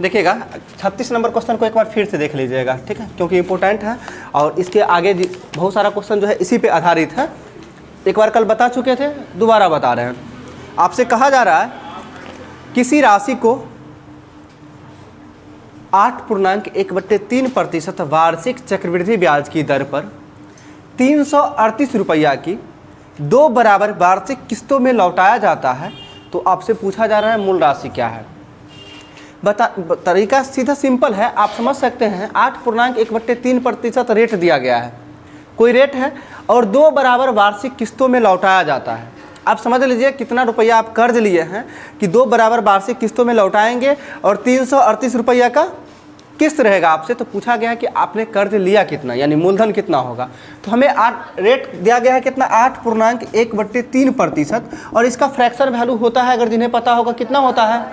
देखिएगा 36 number question को एक बार फिर से देख लीजिएगा, ठीक है, क्योंकि इम्पोर्टेंट है और इसके आगे बहुत सारा क्वेश्चन जो है इसी पे आधारित है। एक बार कल बता चुके थे, दोबारा बता रहे हैं। आपसे कहा जा रहा है किसी राशि को 8.1/3% वार्षिक चक्रवृद्धि ब्याज की दर पर 338 रुपया की 2 बराबर वार्षिक किस्तों में लौटाया जाता है, तो आपसे पूछा जा रहा है मूल राशि क्या है। तरीका सीधा सिंपल है, आप समझ सकते हैं। 8.1/3% रेट दिया गया है, कोई रेट है और 2 बराबर वार्षिक किस्तों में लौटाया जाता है। आप समझ लीजिए कितना रुपया आप कर्ज लिए हैं कि 2 बराबर वार्षिक किस्तों में लौटाएंगे और 338 रुपया का किस्त रहेगा आपसे। तो पूछा गया है कि आपने कर्ज लिया कितना, यानी मूलधन कितना होगा। तो हमें रेट दिया गया है कितना, 8.1/3% और इसका फ्रैक्शन वैल्यू होता है, अगर जिन्हें पता होगा कितना होता है,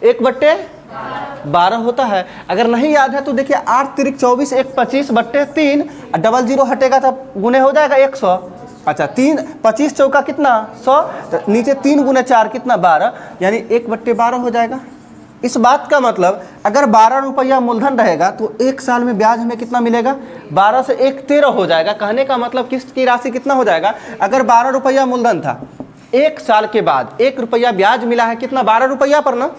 1/12 होता है। अगर नहीं याद है तो देखिए 8 तिरिक 24, 1 25/3, डबल जीरो हटेगा तो गुने हो जाएगा 100। अच्छा 3 25 चौका कितना 100, तो नीचे 3 गुने 4 कितना 12, यानी 1/12 हो जाएगा। इस बात का मतलब अगर 12 रुपया मूलधन रहेगा तो 1 साल में ब्याज हमें कितना मिलेगा, 12 से 1 13 हो जाएगा। कहने का मतलब किस्त की राशि कितना हो जाएगा, अगर 12 रुपया मूलधन था, 1 साल के बाद 1 रुपया ब्याज मिला है, कितना 12 रुपया पर ना।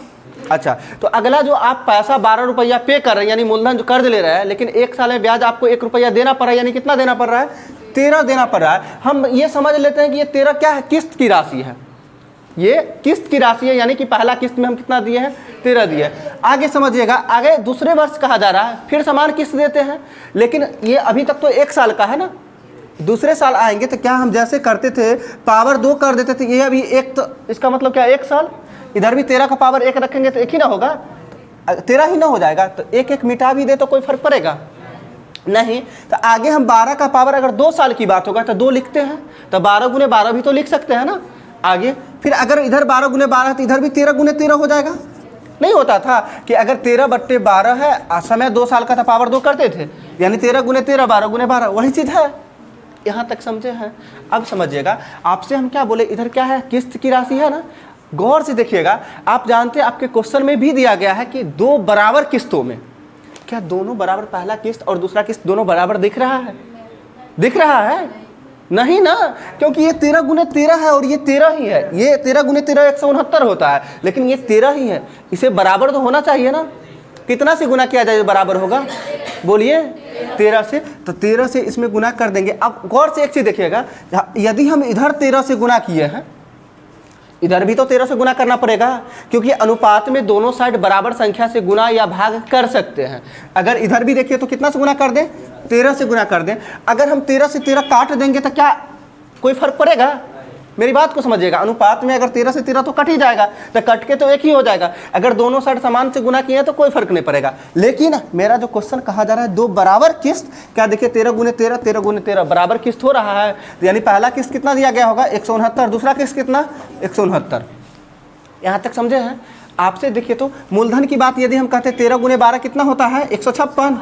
अच्छा तो अगला जो आप पैसा 12 रुपया पे कर रहे हैं, यानी मूलधन जो कर्ज ले रहे हैं, लेकिन 1 साल में ब्याज आपको 1 रुपया देना पड़ रहा है, यानी कितना देना पड़ रहा है, 13 देना पड़ रहा है। हम ये समझ लेते हैं कि ये 13 क्या है, किस्त की राशि है, ये किस्त की राशि है, यानी कि पहला किस्त में हम कितना दिए हैं, 13 दिए। आगे समझिएगा, आगे दूसरे वर्ष कहा जा रहा है, फिर समान किस्त देते हैं, लेकिन ये अभी तक तो 1 साल का है ना। दूसरे साल आएंगे तो क्या हम जैसे करते थे पावर 2 कर देते थे, ये अभी 1, तो इसका मतलब क्या 1 साल, इधर भी 13 का पावर 1 रखेंगे तो 1 ही ना होगा, 13 ही ना हो जाएगा। तो 1 मिटा भी दे तो कोई फर्क पड़ेगा नहीं। तो आगे हम 12 का पावर, अगर 2 साल की बात होगा तो 2 लिखते हैं, तो 12 गुने 12 भी तो लिख सकते हैं ना आगे। फिर अगर इधर 12 गुने 12 तो इधर भी 13 गुने 13 हो जाएगा। नहीं होता था कि अगर 13/12 है, समय 2 साल का था, पावर 2 करते थे, यानी 13 गुने 13, 12 गुने 12, वही चीज़ है। यहाँ तक समझे हैं। अब समझिएगा, आपसे हम क्या बोले, इधर क्या है, किस्त की राशि है ना। गौर से देखिएगा, आप जानते हैं आपके क्वेश्चन में भी दिया गया है कि 2 बराबर किस्तों में, क्या दोनों बराबर, पहला किस्त और दूसरा किस्त दोनों बराबर दिख रहा है, दिख रहा है नहीं ना, क्योंकि ये 13 गुने 13 है और ये 13 ही है। ये 13 गुने 13 169 होता है, लेकिन ये 13 ही है, इसे बराबर तो होना चाहिए ना। कितना से गुना किया जाए बराबर होगा, बोलिए 13 से, तो 13 से इसमें गुना कर देंगे। अब गौर से एक चीज़ देखिएगा, यदि हम इधर 13 से गुना किए हैं, इधर भी तो 13 से गुना करना पड़ेगा, क्योंकि अनुपात में दोनों साइड बराबर संख्या से गुना या भाग कर सकते हैं। अगर इधर भी देखिए तो कितना से गुना कर दें, 13 से गुना कर दें। अगर हम 13 से 13 काट देंगे तो क्या कोई फर्क पड़ेगा, मेरी बात को समझिएगा। अनुपात में अगर 13 से 13 तो कट ही जाएगा, तो कट के तो 1 ही हो जाएगा। अगर दोनों साइड समान से गुना किए तो कोई फर्क नहीं पड़ेगा। लेकिन मेरा जो क्वेश्चन कहा जा रहा है 2 बराबर किस्त, क्या देखिए 13 गुने 13, 13 गुने 13 बराबर किस्त हो रहा है, यानी पहला किस्त कितना दिया गया होगा 169, दूसरा किस्त कितना 169। यहाँ तक समझे हैं। आपसे देखिए तो मूलधन की बात यदि हम कहते हैं 13 गुने 12 कितना होता है 156।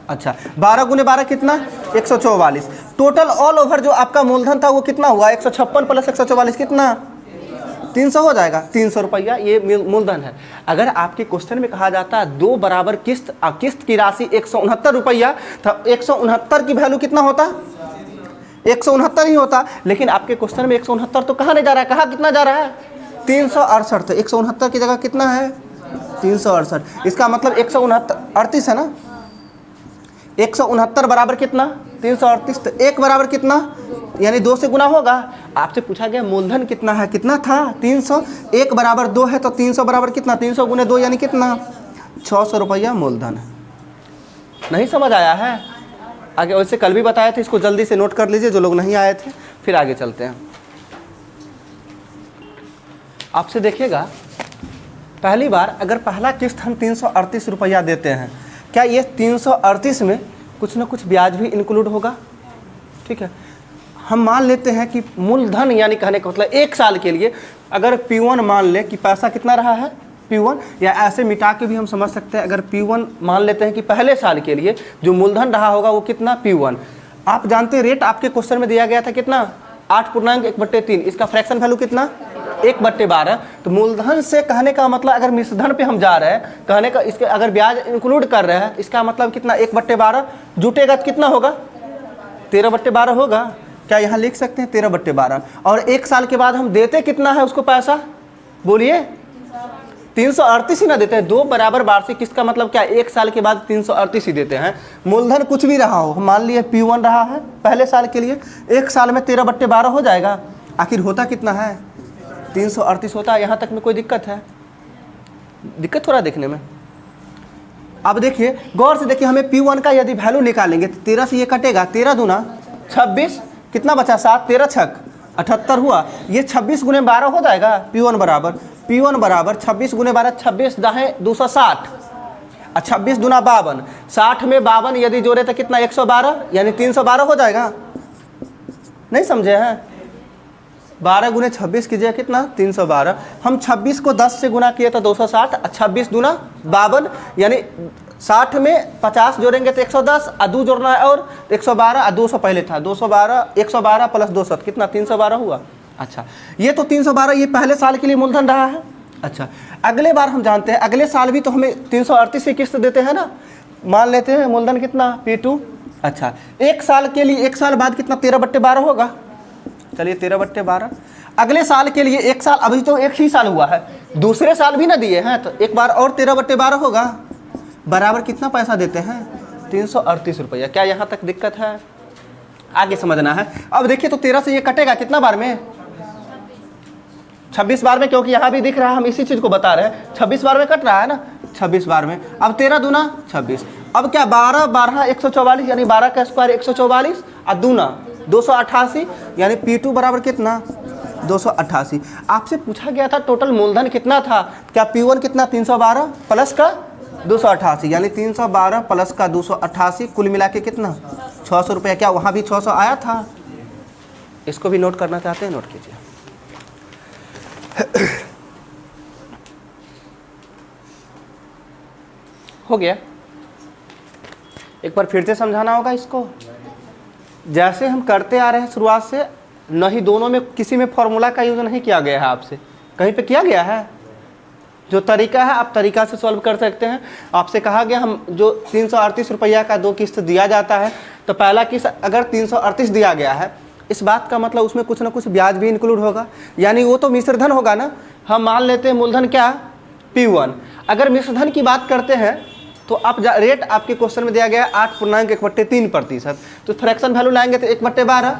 अच्छा 12 गुने 12 कितना 144। टोटल ऑल ओवर जो आपका मूलधन था वो कितना हुआ 156 प्लस 144 कितना 300 हो जाएगा। 300 रुपया ये मूलधन है। अगर आपके क्वेश्चन में कहा जाता है 2 बराबर किस्त, किस्त की राशि 169 रुपया, तो 169 की वैल्यू कितना होता 169 ही होता। लेकिन आपके क्वेश्चन में 169 तो कहाँ नहीं जा रहा है, कहाँ कितना जा रहा है 368। तो 169 की जगह कितना है 368। इसका मतलब 169 है ना, 169 बराबर कितना 338। तो 1 बराबर कितना, यानी 2 से गुना होगा। आपसे पूछा गया मूलधन कितना है, कितना था 300, 1 बराबर 2 है, तो 300 बराबर कितना 300 गुने 2 यानी कितना 600 रुपया मूलधन है। नहीं समझ आया है आगे, वैसे कल भी बताए थे, इसको जल्दी से नोट कर लीजिए जो लोग नहीं आए थे, फिर आगे चलते हैं। आपसे देखिएगा, पहली बार अगर पहला किस्त हम 338 रुपया देते हैं, क्या ये 338 में कुछ ना कुछ ब्याज भी इंक्लूड होगा। ठीक है, हम मान लेते हैं कि मूलधन, यानी कहने का मतलब 1 साल के लिए अगर P1 मान ले कि पैसा कितना रहा है P1, या ऐसे मिटा के भी हम समझ सकते हैं, अगर P1 मान लेते हैं कि पहले साल के लिए जो मूलधन रहा होगा वो कितना P1। आप जानते हैं रेट आपके क्वेश्चन में दिया गया था कितना 8.1/3, इसका फ्रैक्शन वैल्यू कितना 1/12। तो मूलधन से कहने का मतलब अगर मिश्रधन पे हम जा रहे हैं, कहने का इसके अगर ब्याज इंक्लूड कर रहे हैं, इसका मतलब कितना 1/12 जुटेगा तो कितना होगा 13/12 होगा। क्या यहाँ लिख सकते हैं 13/12? और 1 साल के बाद हम देते कितना है उसको पैसा, बोलिए 338 ही ना देते हैं। 2 बराबर वार्षिक किस्त का मतलब क्या, 1 साल के बाद 338 ही देते हैं। मूलधन कुछ भी रहा हो, मान लिए P1 रहा है पहले साल के लिए, 1 साल में 13/12 हो जाएगा। आखिर होता कितना है 338 होता है। यहाँ तक में कोई दिक्कत है? दिक्कत थोड़ा देखने में। अब देखिए गौर से देखिए, हमें P1 का यदि वैल्यू निकालेंगे तो 13 से ये कटेगा, 13 दूना 26, कितना बचा 7, 13 छक 78 हुआ। ये 26 गुने 12 हो जाएगा। P1 बराबर 26 गुने 12, 26 दाहें 260 और 26 दूना 52, 60 में 52 यदि जोड़े तो कितना 112, यानी 312 हो जाएगा। नहीं समझे हैं? 12 गुने 26 कीजिए कितना 312। हम 26 को 10 से गुना किए तो 260 और 26 दूना 52, यानी 60 में 50 जोड़ेंगे तो 110 और 2 जोड़ना है और 112 और 200 पहले था, 212 112 प्लस 200 कितना 312 हुआ। अच्छा, ये तो 312 ये पहले साल के लिए मूलधन रहा है। अच्छा, अगले बार हम जानते हैं अगले साल भी तो हमें 338 की किस्त देते हैं ना। मान लेते हैं मूलधन कितना P2। अच्छा, 1 साल के लिए 1 साल बाद कितना 13/12 होगा। चलिए 13/12। अगले साल के लिए 1 साल, अभी तो 1 ही साल हुआ है, दूसरे साल भी ना दिए हैं तो एक बार और 13/12 होगा। बराबर कितना पैसा देते हैं 338 रुपया। क्या यहाँ तक दिक्कत है? आगे समझना है। अब देखिए तो 13 से ये कटेगा कितना बार में 26 बार में, क्योंकि यहाँ भी दिख रहा है हम इसी चीज़ को बता रहे हैं, 26 बार में कट रहा है ना, 26 बार में। अब 13 दूना 26, अब क्या 12 12 144, यानी 12 का स्क्वायर 144 और दूना 288, यानी P2 बराबर कितना 288। आपसे पूछा गया था टोटल मूलधन कितना था, क्या P1 कितना 312 प्लस का 288, यानी 312 प्लस का 288 कुल मिला के कितना 600 रुपया। क्या वहाँ भी 600 आया था? इसको भी नोट करना चाहते हैं, नोट कीजिए। हो गया। एक बार फिर से समझाना होगा इसको। जैसे हम करते आ रहे हैं शुरुआत से, नहीं दोनों में किसी में फॉर्मूला का यूज नहीं किया गया है, आपसे कहीं पे किया गया है। जो तरीका है आप तरीका से सॉल्व कर सकते हैं। आपसे कहा गया हम जो 338 रुपया का 2 किस्त दिया जाता है, तो पहला किस्त अगर 338 दिया गया है, इस बात का मतलब उसमें कुछ ना कुछ ब्याज भी इंक्लूड होगा, यानी वो तो मिश्रधन होगा ना। हम मान लेते हैं मूलधन क्या P1। अगर मिश्रधन की बात करते हैं तो आप रेट आपके क्वेश्चन में दिया गया है 8.1/3%, तो फ्रैक्शन वैल्यू लाएंगे तो 1/12।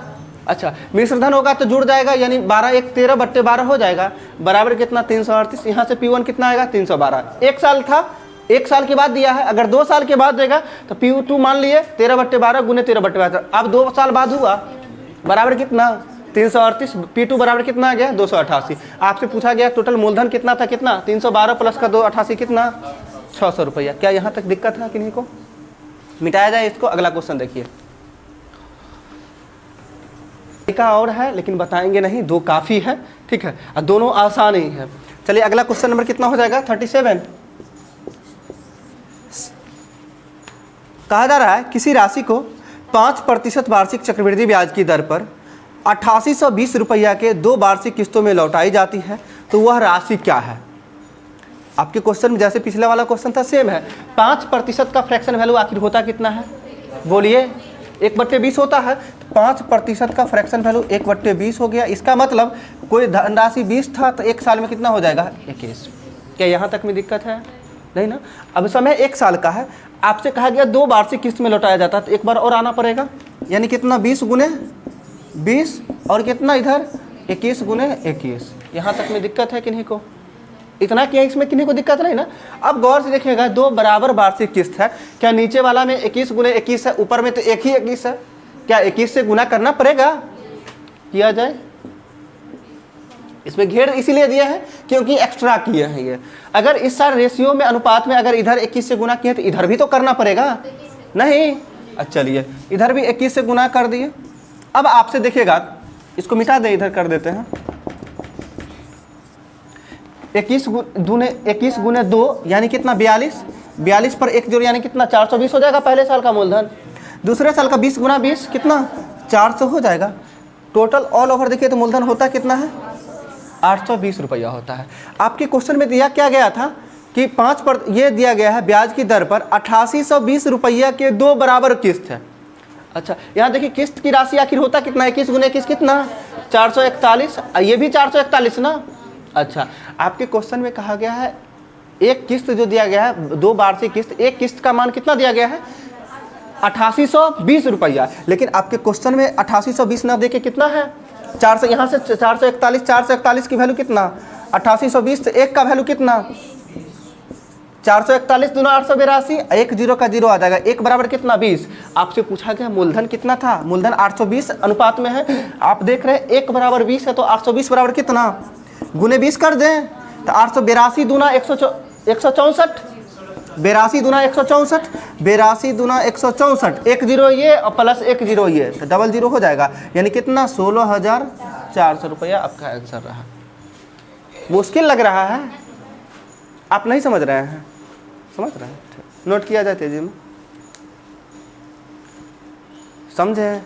अच्छा, मिश्रधन होगा तो जुड़ जाएगा, यानी 12 1 13/12 हो जाएगा, बराबर कितना 338। यहाँ से P1 कितना आएगा 312। 1 साल था, 1 साल के बाद दिया है, अगर 2 साल के बाद देगा तो P2 मान लिए 13/12 गुने 13/12। अब 2 साल बाद हुआ, बराबर कितना 338। P2 बराबर कितना आ गया 288। आपसे पूछा गया टोटल मूलधन कितना था, कितना 312 प्लस का 288 कितना 600 रुपया। क्या यहाँ तक दिक्कत है किन्हीं को? मिटाया जाए इसको। अगला क्वेश्चन देखिए, तरीका और है लेकिन बताएंगे नहीं, 2 काफ़ी है, ठीक है, और दोनों आसान ही है। चलिए अगला क्वेश्चन नंबर कितना हो जाएगा 37। कहा जा रहा है किसी राशि को 5% वार्षिक चक्रवृद्धि ब्याज की दर पर 8820 रुपया के 2 वार्षिक किस्तों में लौटाई जाती है, तो वह राशि क्या है? आपके क्वेश्चन में जैसे पिछले वाला क्वेश्चन था सेम है। 5% का फ्रैक्शन वैल्यू आखिर होता कितना है, बोलिए 1/20 होता है। 5% का फ्रैक्शन वैल्यू 1/20 हो गया। इसका मतलब कोई धनराशि 20 था तो 1 साल में कितना हो जाएगा 21। क्या यहाँ तक में दिक्कत है? नहीं ना। अब समय 1 साल का है, आपसे कहा गया 2 वार्षिक किस्त में लौटाया जाता है, तो एक बार और आना पड़ेगा, यानी कितना 20 गुने 20 और कितना इधर 21 गुने 21। यहाँ तक में दिक्कत है किन्हीं को? इतना किया, इसमें किन्हीं को दिक्कत नहीं ना। अब गौर से देखिएगा 2 बराबर वार्षिक किस्त है, क्या नीचे वाला में 21 गुने 21 है, ऊपर में तो एक ही 21 है, क्या 21 से गुना करना पड़ेगा? किया जाए। इसमें घेर इसीलिए दिया है क्योंकि एक्स्ट्रा किया है ये। अगर इस सारे रेशियो में अनुपात में अगर इधर 21 से गुना किया तो इधर भी तो करना पड़ेगा नहीं। अच्छा चलिए इधर भी 21 से गुना कर दिए। अब आपसे देखिएगा, इसको मिटा दे, इधर कर देते हैं। 21 गुने 2 यानी कितना 42, 42 पर 1 जोड़ यानी कितना 420 हो जाएगा पहले साल का मूलधन। दूसरे साल का 20 गुना 20 कितना 400 हो जाएगा। टोटल ऑल ओवर देखिए तो मूलधन होता कितना है 820 रुपया होता है। आपके क्वेश्चन में दिया क्या गया था कि 5% ये दिया गया है ब्याज की दर पर 8820 रुपया के 2 बराबर किस्त है। अच्छा, यहाँ देखिए किस्त की राशि आखिर होता कितना, 21 गुने 21 कितना 441, ये भी 441 ना। अच्छा, आपके क्वेश्चन में कहा गया है एक किस्त जो दिया गया है 2 वार्षिक किस्त, एक किस्त का मान कितना दिया गया है 8820 रुपया, लेकिन आपके क्वेश्चन में 8820 ना देके कितना है 400, यहाँ से 441 की वैल्यू कितना 8820, तो एक का वैल्यू कितना 441 दूना 882, एक जीरो का जीरो आ जाएगा, एक बराबर कितना 20। आपसे पूछा गया मूलधन कितना था, मूलधन 820 अनुपात में है, आप देख रहे हैं एक बराबर 20 है, तो 820 बराबर कितना गुने 20 कर दें तो 882 दूना 164, 82 दूना 164, 82 दूना 164, एक जीरो ये और प्लस एक जीरो ये, तो डबल जीरो हो जाएगा, यानी कितना 16,400 रुपया आपका आंसर रहा। मुश्किल लग रहा है, आप नहीं समझ रहे हैं, समझ रहे हैं, नोट किया जाए तेजी में, समझे।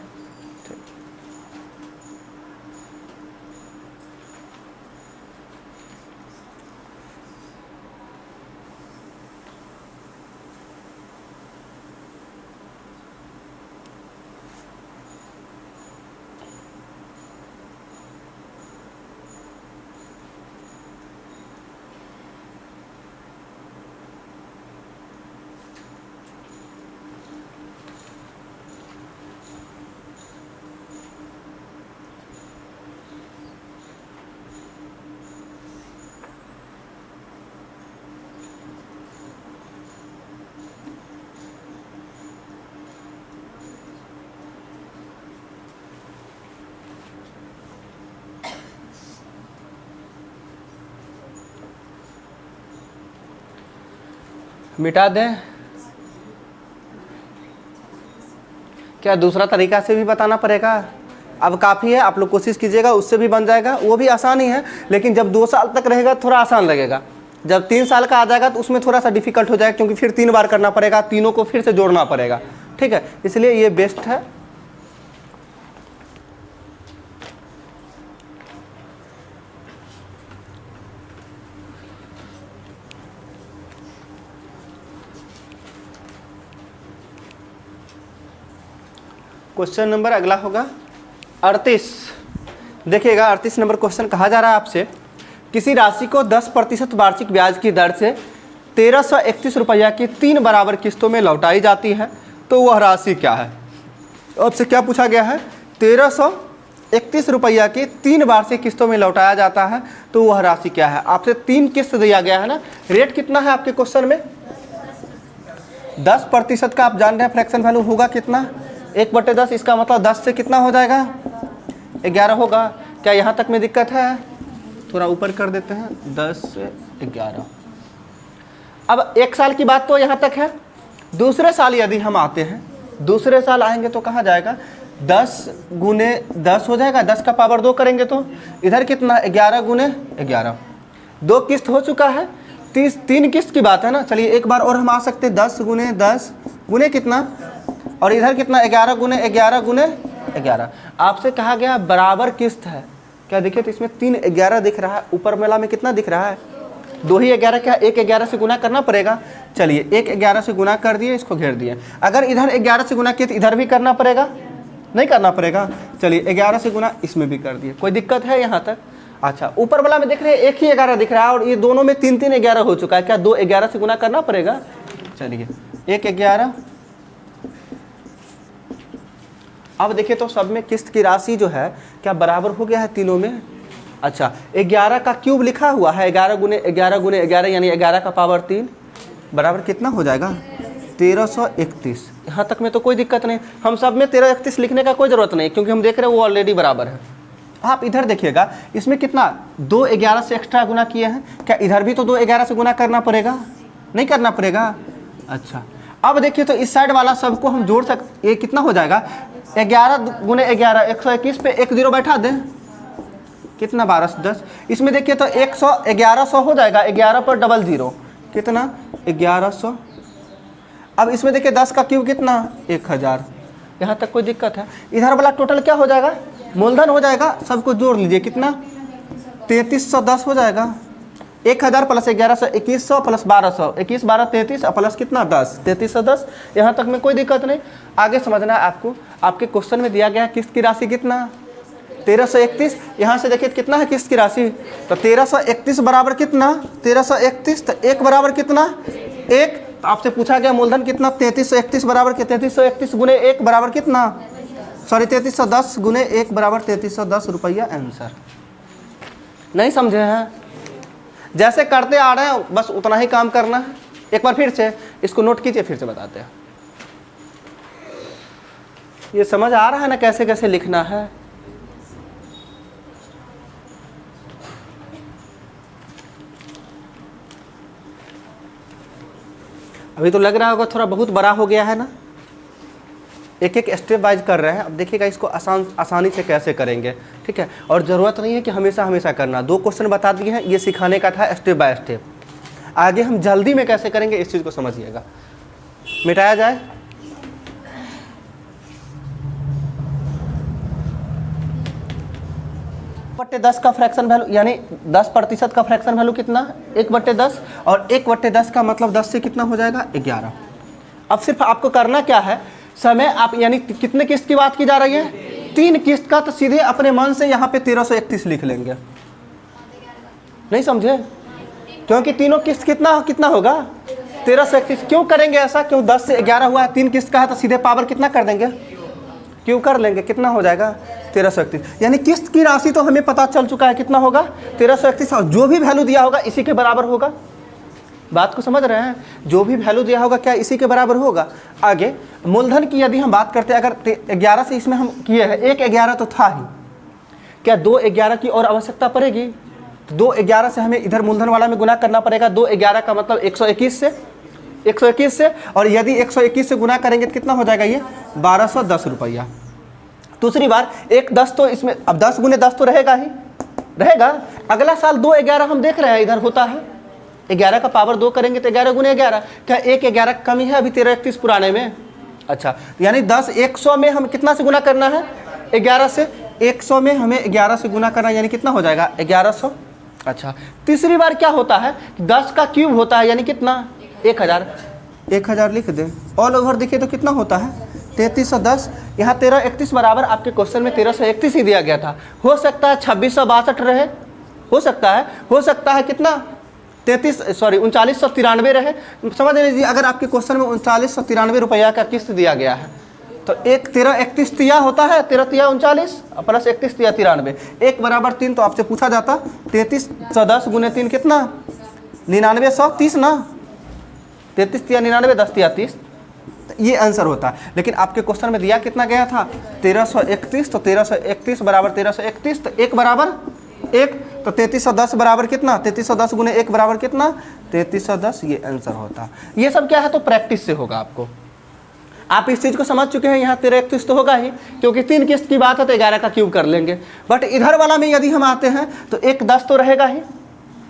मिटा दें, क्या दूसरा तरीका से भी बताना पड़ेगा? अब काफ़ी है, आप लोग कोशिश कीजिएगा, उससे भी बन जाएगा, वो भी आसान ही है, लेकिन जब 2 साल तक रहेगा थोड़ा आसान लगेगा, जब 3 साल का आ जाएगा तो उसमें थोड़ा सा डिफिकल्ट हो जाएगा, क्योंकि फिर 3 बार करना पड़ेगा, तीनों को फिर से जोड़ना पड़ेगा, ठीक है, इसलिए ये बेस्ट है। क्वेश्चन नंबर अगला होगा 38। देखिएगा 38 नंबर क्वेश्चन कहा जा रहा है आपसे, किसी राशि को 10% वार्षिक ब्याज की दर से 1331 रुपया की 3 बराबर किस्तों में लौटाई जाती है, तो वह राशि क्या है? आपसे क्या पूछा गया है, 1331 रुपया की 3 वार्षिक किस्तों में लौटाया जाता है, तो वह राशि क्या है? आपसे 3 किस्त दिया गया है ना, रेट कितना है आपके क्वेश्चन में 10% का, आप जान रहे हैं फ्रैक्शन वैल्यू होगा कितना 1/10, इसका मतलब 10 से कितना हो जाएगा 11 होगा। क्या यहाँ तक में दिक्कत है? थोड़ा ऊपर कर देते हैं, 10 से 11। अब 1 साल की बात तो यहाँ तक है, दूसरे साल यदि हम आते हैं, दूसरे साल आएंगे तो कहाँ जाएगा 10 गुने 10 हो जाएगा, 10 का पावर 2 करेंगे तो इधर कितना 11 गुने 11, 2 किस्त हो चुका है, 3 किस्त की बात है ना। चलिए एक बार और हम आ सकते हैं, 10 गुने 10 गुने कितना, और इधर कितना 11 गुने 11 गुने 11। आपसे कहा गया बराबर किस्त है, क्या देखिए तो इसमें 3 11 दिख रहा है, ऊपर वाला में कितना दिख रहा है 2 ही 11, क्या 1 11 से गुना करना पड़ेगा। चलिए 1 11 से गुना कर दिए, इसको घेर दिए, अगर इधर 11 से गुना किए तो इधर भी करना पड़ेगा, नहीं करना पड़ेगा। चलिए 11 से गुना इसमें भी कर दिए, कोई दिक्कत है यहाँ तक? अच्छा, ऊपर वाला में देख रहे हैं 1 ही 11 दिख रहा है, और ये दोनों में 3 3 11 हो चुका है, क्या 2 11 से गुना करना पड़ेगा। चलिए 1 11, अब देखिए तो सब में किस्त की राशि जो है क्या बराबर हो गया है तीनों में। अच्छा, 11 का क्यूब लिखा हुआ है, 11 गुने 11 यानी 11 का पावर 3 बराबर कितना हो जाएगा 1331। यहाँ तक में तो कोई दिक्कत नहीं, हम सब में 1331 लिखने का कोई ज़रूरत नहीं, क्योंकि हम देख रहे हैं वो ऑलरेडी बराबर है। आप इधर देखिएगा, इसमें कितना 2 11 से एक्स्ट्रा गुना किए हैं, क्या इधर भी तो 2 11 से गुना करना पड़ेगा, नहीं करना पड़ेगा। अच्छा, अब देखिए तो इस साइड वाला सबको हम जोड़ सकते, ये कितना हो जाएगा 11 गुने 11 121 पे 1 0 बैठा दें, कितना 12 10। इसमें देखिए तो 100 1100 हो जाएगा, 11 पर 00 कितना 1100। अब इसमें देखिए 10 का क्यूब कितना 1000, यहाँ तक कोई दिक्कत है? इधर वाला टोटल क्या हो जाएगा मूलधन हो जाएगा, सबको जोड़ लीजिए कितना 3310 हो जाएगा। 1000 प्लस 1100 2100 प्लस 1200 21 12 33 प्लस कितना 10 3310। यहाँ तक में कोई दिक्कत नहीं। आगे समझना है आपको, आपके क्वेश्चन में दिया गया है किस्त की राशि कितना 1331। यहाँ से देखिए कितना है किस्त की राशि, तो 1331 बराबर कितना 1331, तो 1 बराबर कितना 1। तो आपसे पूछा गया मूलधन कितना 3331 बराबर 3331 गुने 1 बराबर कितना, सॉरी 3310 गुने 1 बराबर 3310 रुपया आंसर। नहीं समझे हैं? जैसे करते आ रहे हैं बस उतना ही काम करना है। एक बार फिर से इसको नोट कीजिए, फिर से बताते हैं। ये समझ आ रहा है ना कैसे कैसे लिखना है? अभी तो लग रहा होगा थोड़ा बहुत बड़ा हो गया है ना। एक एक स्टेप वाइज कर रहे हैं। अब देखिएगा इसको आसानी से कैसे करेंगे, ठीक है। और ज़रूरत नहीं है कि हमेशा हमेशा करना। 2 क्वेश्चन बता दिए हैं, ये सिखाने का था स्टेप बाय स्टेप। आगे हम जल्दी में कैसे करेंगे इस चीज़ को समझिएगा। मिटाया जाए, बट्टे 10 का फ्रैक्शन वैल्यू यानी 10% का फ्रैक्शन वैल्यू कितना 1/10, और 1/10 का मतलब 10 से कितना हो जाएगा 11। अब सिर्फ आपको करना क्या है, समय आप यानी कितने किस्त की बात की जा रही है 3 किस्त का, तो सीधे अपने मन से यहाँ पे 1331 लिख लेंगे। नहीं समझे? क्योंकि तीनों किस्त कितना कितना होगा 1331। क्यों करेंगे ऐसा, क्यों 10 से 11 हुआ है, 3 किस्त का है तो सीधे पावर कितना कर देंगे, क्यों कर लेंगे, कितना हो जाएगा 1331। यानी किस्त की राशि तो हमें पता चल चुका है कितना होगा 1331, और जो भी वैल्यू दिया होगा इसी के बराबर होगा। बात को समझ रहे हैं? जो भी वैल्यू दिया होगा क्या इसी के बराबर होगा। आगे मूलधन की यदि हम बात करते हैं, अगर 11 से इसमें हम किए हैं 1/11 तो था ही, क्या 2/11 की और आवश्यकता पड़ेगी? तो 2/11 से हमें इधर मूलधन वाला में गुना करना पड़ेगा। 2/11 का मतलब 121 से, और यदि 121 से गुना करेंगे तो कितना हो जाएगा ये 1210 रुपया। दूसरी बार 1/10 तो इसमें अब 10 गुने 10 तो रहेगा ही रहेगा। अगला साल 2/11 हम देख रहे हैं इधर होता है, 11 का पावर 2 करेंगे तो 11 गुने 11, क्या 1/11 कमी है अभी 1331 पुराने में। अच्छा, यानी 10 100 में हम कितना से गुना करना है 11 से, 100 में हमें 11 से गुना करना, यानी कितना हो जाएगा 1100। अच्छा, तीसरी बार क्या होता है 10 का क्यूब होता है, यानी कितना 1000 लिख दें। ऑल ओवर देखिए तो कितना होता है 3310। यहाँ 1331 बराबर आपके क्वेश्चन में 1331 ही दिया गया था। हो सकता है 2662 रहे, हो सकता है कितना 3993 रहे। समझ लीजिए अगर आपके क्वेश्चन में 3993 रुपया का किस्त दिया गया है तो 1331 तिया होता है, 13 तिया 39 प्लस 31 तिया 93, 1 बराबर 3। तो आपसे पूछा जाता 3310 गुने 3 कितना 9930 ना, 33 तिया 99 10 तिया 30, ये आंसर होता है। लेकिन आपके क्वेश्चन में दिया कितना गया था 1331, तो 1331 बराबर 1331, तो 1 बराबर 1, तो 3310 बराबर कितना 3310 गुने 1 बराबर कितना 3310, ये आंसर होता है। ये सब क्या है तो प्रैक्टिस से होगा। आपको आप इस चीज़ को समझ चुके हैं। यहाँ 1331 तो होगा ही, क्योंकि 3 किस्त की बात है तो 11 का क्यूब कर लेंगे। बट इधर वाला में यदि हम आते हैं तो 1/10 तो रहेगा ही,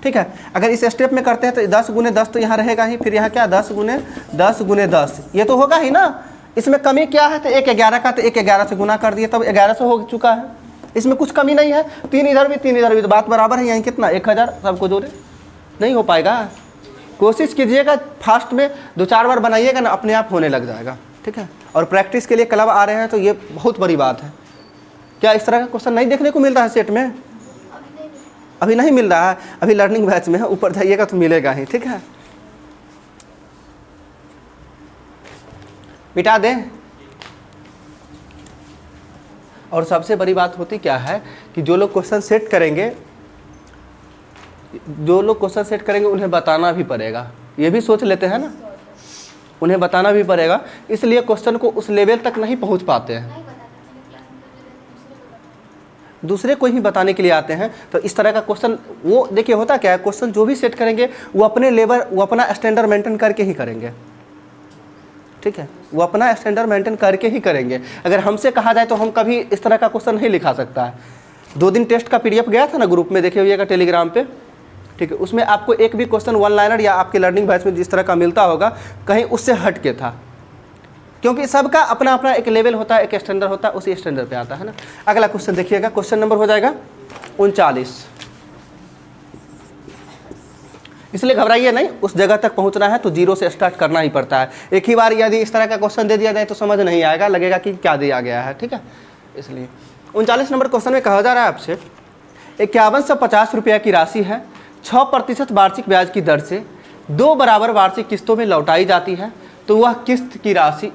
ठीक है। अगर इस स्टेप में करते हैं तो 10 गुने 10 तो यहाँ रहेगा ही, फिर यहाँ क्या 10 गुने 10 ये तो होगा ही ना। इसमें कमी क्या है तो 1/11 का, तो 1/11 से गुना कर दिए तब 1100 हो चुका है। इसमें कुछ कमी नहीं है, 3 इधर भी 3 इधर भी, तो बात बराबर है। यहाँ कितना 1000 सबको जोड़े, नहीं हो पाएगा। कोशिश कीजिएगा फास्ट में 2-4 बार बनाइएगा ना, अपने आप होने लग जाएगा, ठीक है। और प्रैक्टिस के लिए क्लब आ रहे हैं तो ये बहुत बड़ी बात है। क्या इस तरह का क्वेश्चन नहीं देखने को मिल रहा है सेट में? अभी नहीं मिल रहा है, अभी लर्निंग बैच में है, ऊपर जाइएगा तो मिलेगा ही, ठीक है। मिटा दें। और सबसे बड़ी बात होती क्या है कि जो लोग क्वेश्चन सेट करेंगे उन्हें बताना भी पड़ेगा। ये भी सोच लेते हैं ना, उन्हें बताना भी पड़ेगा, इसलिए क्वेश्चन को उस लेवल तक नहीं पहुंच पाते हैं। दूसरे को ही बताने के लिए आते हैं। तो इस तरह का क्वेश्चन वो देखिए होता क्या है, क्वेश्चन जो भी सेट करेंगे वो अपने लेवल, वो अपना स्टैंडर्ड मेंटेन करके ही करेंगे, ठीक है। वो अपना स्टैंडर्ड मेंटेन करके ही करेंगे। अगर हमसे कहा जाए तो हम कभी इस तरह का क्वेश्चन नहीं लिखा सकता है। 2 दिन टेस्ट का PDF गया था ना ग्रुप में, देखे हुएगा टेलीग्राम पे, ठीक है। उसमें आपको एक भी क्वेश्चन 1 लाइनर या आपके लर्निंग बैच में जिस तरह का मिलता होगा कहीं उससे हट के था, क्योंकि सबका अपना अपना एक लेवल होता है, एक स्टैंडर्ड होता है, उसी स्टैंडर्ड पे आता है ना। अगला क्वेश्चन देखिएगा, क्वेश्चन नंबर हो जाएगा 39। इसलिए घबराइए नहीं, उस जगह तक पहुंचना है तो जीरो से स्टार्ट करना ही पड़ता है। एक ही बार यदि इस तरह का क्वेश्चन दे दिया जाए तो समझ नहीं आएगा, लगेगा कि क्या दिया गया है, ठीक है। इसलिए 39 नंबर क्वेश्चन में कहा जा रहा है आपसे 5150 रुपये की राशि है, 6% वार्षिक ब्याज की दर से 2 बराबर वार्षिक किस्तों में लौटाई जाती है, तो वह किस्त की राशि,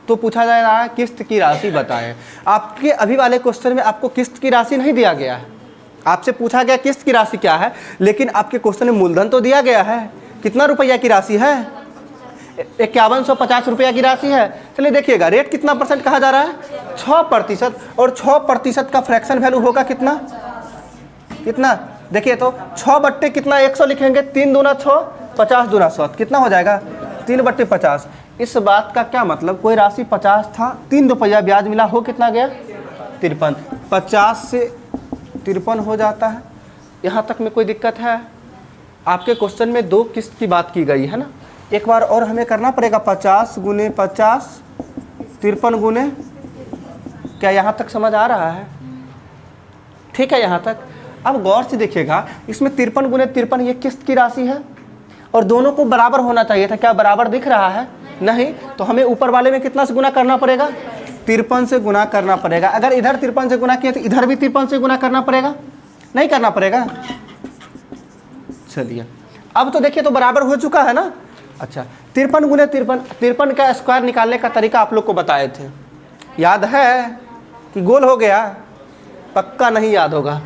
तो पूछा जा रहा है किस्त की राशि बताएं। आपके अभी वाले क्वेश्चन में आपको किस्त की राशि नहीं दिया गया है, आपसे पूछा गया किस्त की राशि क्या है, लेकिन आपके क्वेश्चन में मूलधन तो दिया गया है। कितना रुपया की राशि है? 5150 रुपया की राशि है। चलिए देखिएगा रेट कितना परसेंट कहा जा रहा है, 6%, और 6% का फ्रैक्शन वैल्यू होगा कितना, कितना देखिए तो 6 बट्टे कितना 100 लिखेंगे, 3 दूना 6, 50 दूना 100, कितना हो जाएगा 3 बट्टे 50। इस बात का क्या मतलब, कोई राशि 50 था, 3 रुपया ब्याज मिला, हो कितना गया 53, 50 से 53 हो जाता है। यहाँ तक में कोई दिक्कत है? आपके क्वेश्चन में 2 किस्त की बात की गई है ना, एक बार और हमें करना पड़ेगा 50 गुने 50, 53 गुने, क्या यहाँ तक समझ आ रहा है? ठीक है यहाँ तक। अब गौर से देखिएगा, इसमें 53 गुने 53 ये किस्त की राशि है और दोनों को बराबर होना चाहिए था, क्या बराबर दिख रहा है? नहीं, तो हमें ऊपर वाले में कितना से गुना करना पड़ेगा, 53 से गुना करना पड़ेगा। अगर इधर 53 से गुना किया तो इधर भी 53 से गुना करना पड़ेगा, नहीं करना पड़ेगा? चलिए अब तो देखिए तो बराबर हो चुका है ना। अच्छा 53 गुने 53 का स्क्वायर निकालने का तरीका आप लोग को बताए थे, याद है कि गोल हो गया? पक्का नहीं याद होगा,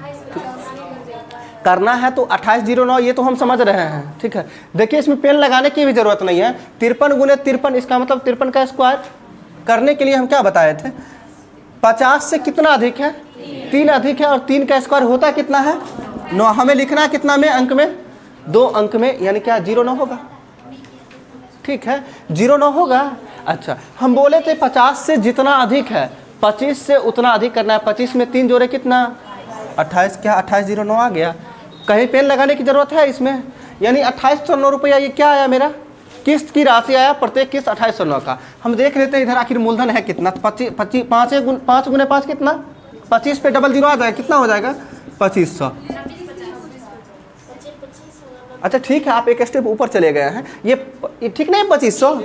करना है तो 2809 ये तो हम समझ रहे हैं, ठीक है। देखिए इसमें पेन लगाने की भी जरूरत नहीं है, 53 गुने 53 इसका मतलब 53 का स्क्वायर करने के लिए हम क्या बताए थे, 50 से कितना अधिक है, 3 अधिक है, और 3 का स्क्वायर होता कितना है 9। हमें लिखना कितना में, अंक में, 2 अंक में, यानी क्या 09 होगा, ठीक है 09 होगा। अच्छा हम बोले थे 50 से जितना अधिक है 25 से उतना अधिक करना है, 25 में 3 जोड़े कितना 28, क्या 2809 आ गया। कहीं पेन लगाने की जरूरत है इसमें, यानी 2809 रुपया ये क्या आया, मेरा किस्त की राशि आया, प्रत्येक किस्त 2809 का। हम देख लेते हैं इधर आखिर मूलधन है कितना, 5 गुने 5 कितना, 25 पे 00 आ जाएगा, कितना हो जाएगा 2500। अच्छा ठीक है, आप एक स्टेप ऊपर चले गए हैं, ये ठीक नहीं 2500,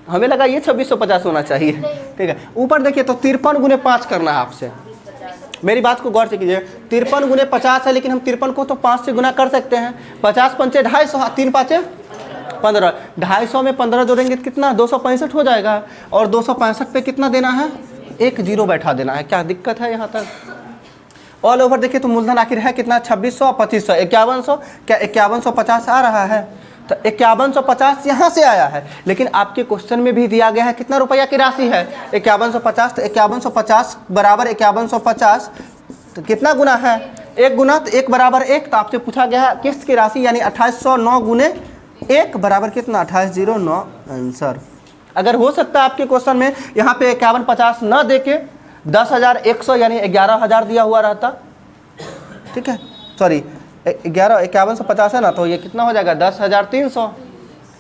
हमें लगा ये 2650 होना चाहिए, ठीक है। ऊपर देखिए तो 53 गुने 5 करना है आपसे, मेरी बात को गौर से कीजिए, 53 गुने 50 है, लेकिन हम 53 को तो 5 से गुना कर सकते हैं, 50 पंचे 250, 3 पाँचे 15, 250 में 15 जोड़ेंगे तो कितना 265 हो जाएगा, और 265 पे कितना देना है, 1 जीरो बैठा देना है। क्या दिक्कत है यहाँ तक? ऑल ओवर देखिए तो मूलधन आखिर है कितना 2600, 2500, 5100, क्या 5150 आ रहा है, तो 5150 यहाँ से आया है, लेकिन आपके क्वेश्चन में भी दिया गया है कितना रुपया की राशि है 5150, तो 5150 बराबर 5150, तो कितना गुना है 1 गुना, तो 1 बराबर 1, तो आपसे पूछा गया है किस्त की राशि, यानी 2809 गुने 1 बराबर कितना 2809 आंसर। अगर हो सकता है आपके क्वेश्चन में यहाँ पे 5150 न दे के 10,100 यानी 11,000 दिया हुआ रहता, ठीक है, सॉरी 5150 है ना, तो ये कितना हो जाएगा 10,300,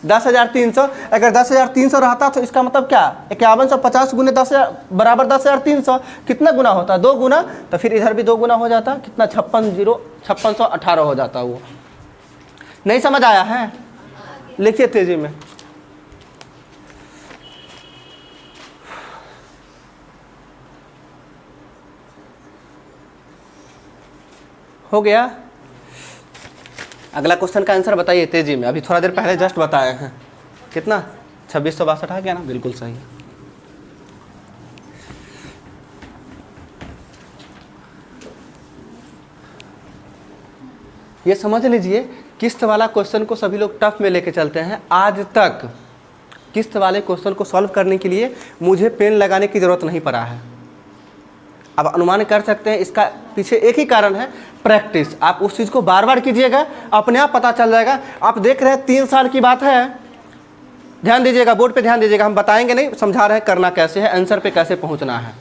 10,300। अगर 10,300 रहता तो इसका मतलब क्या 5150 गुने 10,000 बराबर 10,300, कितना गुना होता 2 गुना, तो फिर इधर भी 2 गुना हो जाता, कितना 5618 हो जाता। वो नहीं समझ आया है, लिखिए तेजी में। हो गया। अगला क्वेश्चन का आंसर बताइए तेजी में, अभी थोड़ा देर पहले जस्ट बताए हैं, कितना 2662 आ गया ना, बिल्कुल सही। ये समझ लीजिए किस्त वाला क्वेश्चन को सभी लोग टफ में लेके चलते हैं। आज तक किस्त वाले क्वेश्चन को सॉल्व करने के लिए मुझे पेन लगाने की ज़रूरत नहीं पड़ा है। अब अनुमान कर सकते हैं इसका पीछे एक ही कारण है, प्रैक्टिस। आप उस चीज़ को बार बार कीजिएगा, अपने आप पता चल जाएगा। आप देख रहे हैं 3 साल की बात है, ध्यान दीजिएगा, बोर्ड पे ध्यान दीजिएगा, हम बताएंगे नहीं, समझा रहे हैं करना कैसे है, आंसर पे कैसे पहुंचना है।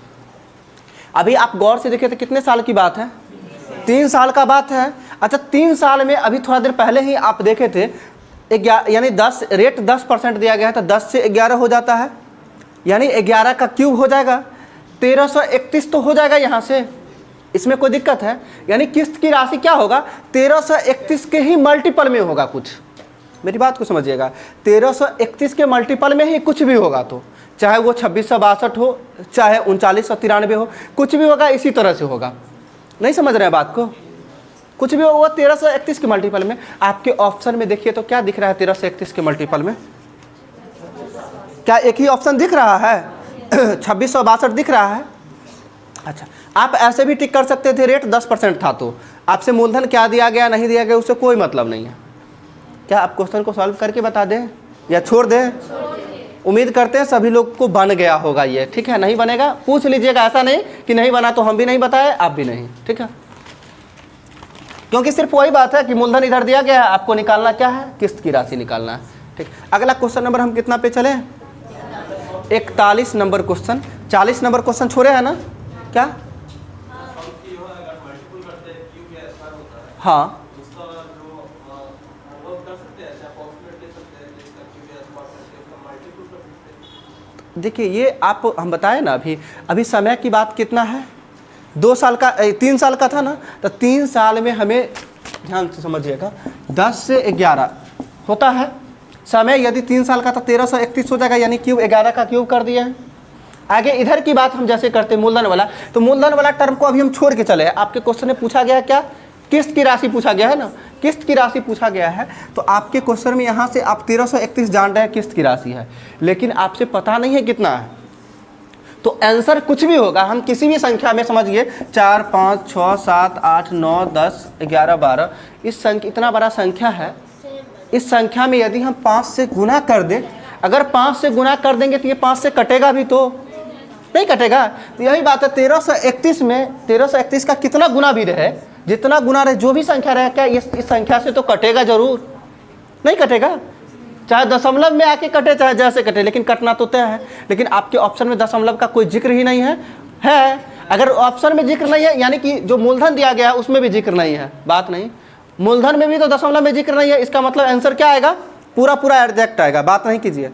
अभी आप गौर से देखिए तो कितने साल की बात है, 3 साल का बात है। अच्छा 3 साल में अभी थोड़ा देर पहले ही आप देखे थे यानी 10 रेट 10% दिया गया है, तो 10 से 11 हो जाता है, यानी 11 का क्यूब हो जाएगा 1331 तो हो जाएगा यहाँ से, इसमें कोई दिक्कत है? यानी किस्त की राशि क्या होगा, 1331 के ही मल्टीपल में होगा कुछ। मेरी बात को समझिएगा, 1331 के मल्टीपल में ही कुछ भी होगा, तो चाहे वो 2662 हो, चाहे 3993 हो, कुछ भी होगा इसी तरह से होगा। नहीं समझ रहे हैं बात को? कुछ भी होगा 1331 के मल्टीपल में। आपके ऑप्शन में देखिए तो क्या दिख रहा है 1331 के मल्टीपल में? क्या एक ही ऑप्शन दिख रहा है? 2662 दिख रहा है। अच्छा, आप ऐसे भी टिक कर सकते थे, रेट 10% था तो आपसे मूलधन क्या दिया गया नहीं दिया गया उससे कोई मतलब नहीं है। क्या आप क्वेश्चन को सॉल्व करके बता दें या छोड़ दें? उम्मीद करते हैं सभी लोग को बन गया होगा ये, ठीक है? नहीं बनेगा पूछ लीजिएगा, ऐसा नहीं कि नहीं बना तो हम भी नहीं बताए आप भी नहीं, ठीक है? क्योंकि सिर्फ वही बात है कि मूलधन इधर दिया गया है, आपको निकालना क्या है, किस्त की राशि निकालना है, ठीक। अगला क्वेश्चन नंबर हम कितना पे चले? 41 नंबर क्वेश्चन। 40 नंबर क्वेश्चन छोड़े हैं ना क्या? हाँ, देखिए ये आप हम बताए ना, अभी समय की बात कितना है, 2 साल का 3 साल का था ना, तो 3 साल में हमें ध्यान से समझिएगा 10 से 11 होता है समय। यदि 3 साल का था 1331 हो जाएगा, यानी क्यूब 11 का क्यूब कर दिया है। आगे इधर की बात हम जैसे करते हैं मूलधन वाला, तो मूलधन वाला टर्म को अभी हम छोड़ के चले। आपके क्वेश्चन में पूछा गया है क्या, किस्त की राशि पूछा गया है ना, किस्त की राशि पूछा गया है। तो आपके क्वेश्चन में यहाँ से आप 1331 जान रहे हैं किस्त की राशि है, लेकिन आपसे पता नहीं है कितना है, तो आंसर कुछ भी होगा। हम किसी भी संख्या में समझिए 4 5 6 7 8 9 10 11 12 इस संख्या, इतना बड़ा संख्या है, इस संख्या में यदि हम 5 से गुना कर दें, अगर 5 से गुना कर देंगे तो ये 5 से कटेगा भी तो नहीं कटेगा। तो यही बात है 1331 में 1331 का कितना गुना भी रहे, जितना गुना रहे, जो भी संख्या रहे, क्या इस संख्या से तो कटेगा जरूर? नहीं कटेगा, चाहे दशमलव में आके कटे चाहे जैसे कटे, लेकिन कटना तो तय है। लेकिन आपके ऑप्शन में दशमलव का कोई जिक्र ही नहीं है। अगर ऑप्शन में जिक्र नहीं है यानी कि जो मूलधन दिया गया है उसमें भी जिक्र नहीं है, बात नहीं। मूलधन में भी तो दशमलव में जिक्र नहीं है, इसका मतलब आंसर क्या आएगा, पूरा पूरा एडजेक्ट आएगा। बात नहीं कीजिए,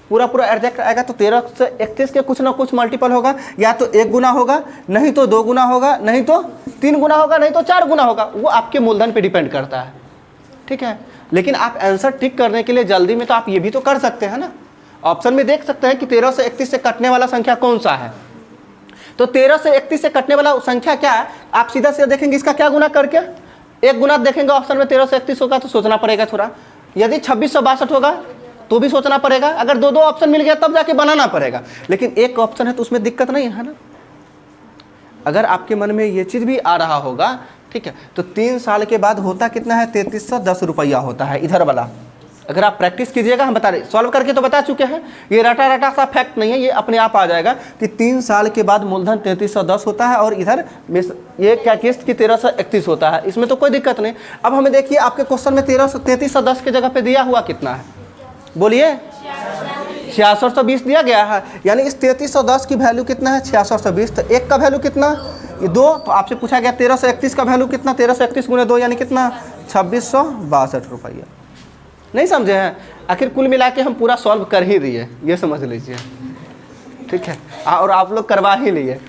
पूरा पूरा एडजेक्ट आएगा। तो 1331 के कुछ ना कुछ मल्टीपल होगा, या तो 1 गुना होगा, नहीं तो 2 गुना होगा, नहीं तो 3 गुना होगा, नहीं तो 4 गुना होगा। वो आपके मूलधन पे डिपेंड करता है, ठीक है। लेकिन आप आंसर टिक करने के लिए जल्दी में तो आप ये भी तो कर सकते हैं ना, ऑप्शन में देख सकते हैं कि 1331 से कटने वाला संख्या कौन सा है। तो 1331 से कटने वाला संख्या क्या है, आप सीधा सीधा देखेंगे इसका क्या गुना करके, 1 गुना देखेंगे ऑप्शन में 1331 होगा तो सोचना पड़ेगा थोड़ा। यदि 2662 होगा तो भी सोचना पड़ेगा, अगर 2 ऑप्शन मिल गया तब जाके बनाना पड़ेगा। लेकिन एक ऑप्शन है तो उसमें दिक्कत नहीं है ना। अगर आपके मन में ये चीज़ भी आ रहा होगा, ठीक है, तो 3 साल के बाद होता कितना है, 3310 रुपया होता है इधर वाला। अगर आप प्रैक्टिस कीजिएगा, हम बता रहे सॉल्व करके तो बता चुके हैं, ये रटा रटा सा फैक्ट नहीं है, ये अपने आप आ जाएगा कि 3 साल के बाद मूलधन 3310 होता है और इधर ये क्या किस्त की 1331 होता है, इसमें तो कोई दिक्कत नहीं। अब हमें देखिए आपके क्वेश्चन में 3310 के जगह पे दिया हुआ कितना है, बोलिए 6620 दिया गया है, यानी इस 3310 की वैल्यू कितना है, 6620। तो 1 का वैल्यू कितना, ये 2। तो आपसे पूछा गया 1331 का वैल्यू कितना, 1331 गुणे 2 यानी कितना, 2662 रुपया। नहीं समझे हैं? आखिर कुल मिला के हम पूरा सॉल्व कर ही दिए, ये समझ लीजिए, ठीक है। और आप लोग करवा ही लिए।